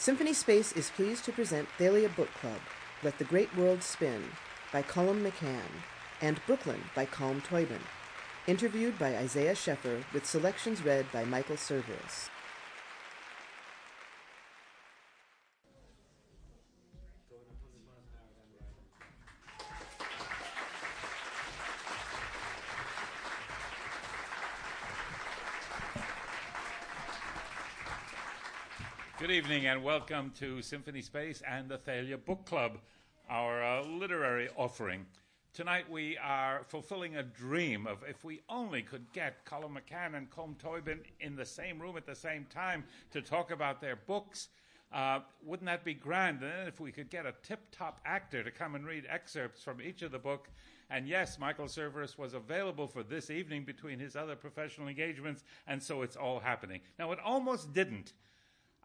Symphony Space is pleased to present Thalia Book Club, Let the Great World Spin, by Colum McCann, and Brooklyn by Colm Toibin. Interviewed by Isaiah Sheffer, with selections read by Michael Cerveris. Good evening and welcome to Symphony Space and the Thalia Book Club, our literary offering. Tonight we are fulfilling a dream of if we only could get Colum McCann and Colm Toibin in the same room at the same time to talk about their books. Wouldn't that be grand? And then if we could get a tip-top actor to come and read excerpts from each of the book. And yes, Michael Cerveris was available for this evening between his other professional engagements, and so it's all happening. Now, it almost didn't.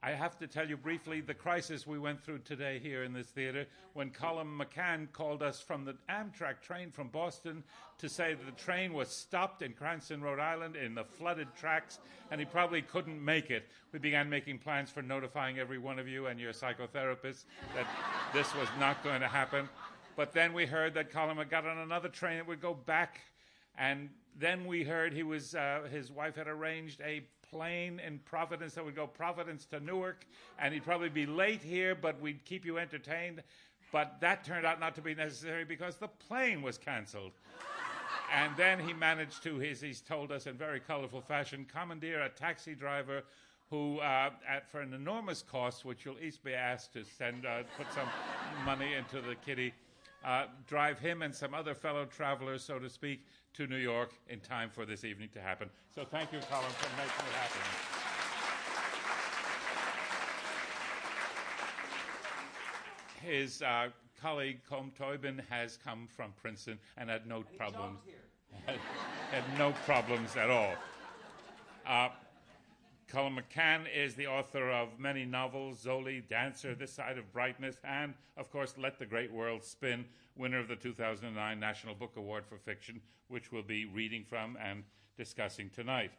I have to tell you briefly the crisis we went through today here in this theater when Colum McCann called us from the Amtrak train from Boston to say that the train was stopped in Cranston, Rhode Island in the flooded tracks and he probably couldn't make it. We began making plans for notifying every one of you and your psychotherapists that this was not going to happen. But then we heard that Colum had got on another train that would go back, and then we heard his wife had arranged a plane in Providence that would go Providence to Newark, and he'd probably be late here, but we'd keep you entertained. But that turned out not to be necessary because the plane was canceled. And then he managed to, he's told us in very colorful fashion, commandeer a taxi driver who, for an enormous cost, which you'll each be asked to put some money into the kitty, drive him and some other fellow travelers, so to speak, to New York in time for this evening to happen. So thank you, Colum, for making it happen. His colleague, Colm Toibin, has come from Princeton and had no problems. Had no problems at all. Colum McCann is the author of many novels, Zoli, Dancer, This Side of Brightness, and, of course, Let the Great World Spin, winner of the 2009 National Book Award for Fiction, which we'll be reading from and discussing tonight.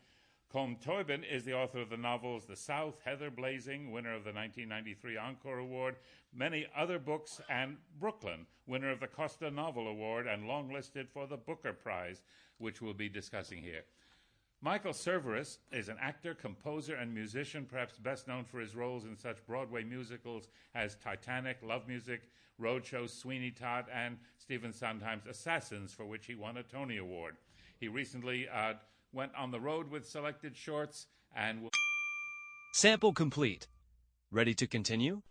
Colm Toibin is the author of the novels The South, Heather Blazing, winner of the 1993 Encore Award, many other books, and Brooklyn, winner of the Costa Novel Award and longlisted for the Booker Prize, which we'll be discussing here. Michael Cerveris is an actor, composer, and musician, perhaps best known for his roles in such Broadway musicals as Titanic, Love Music, Roadshow, Sweeney Todd, and Stephen Sondheim's Assassins, for which he won a Tony Award. He recently went on the road with selected shorts and... Sample complete. Ready to continue?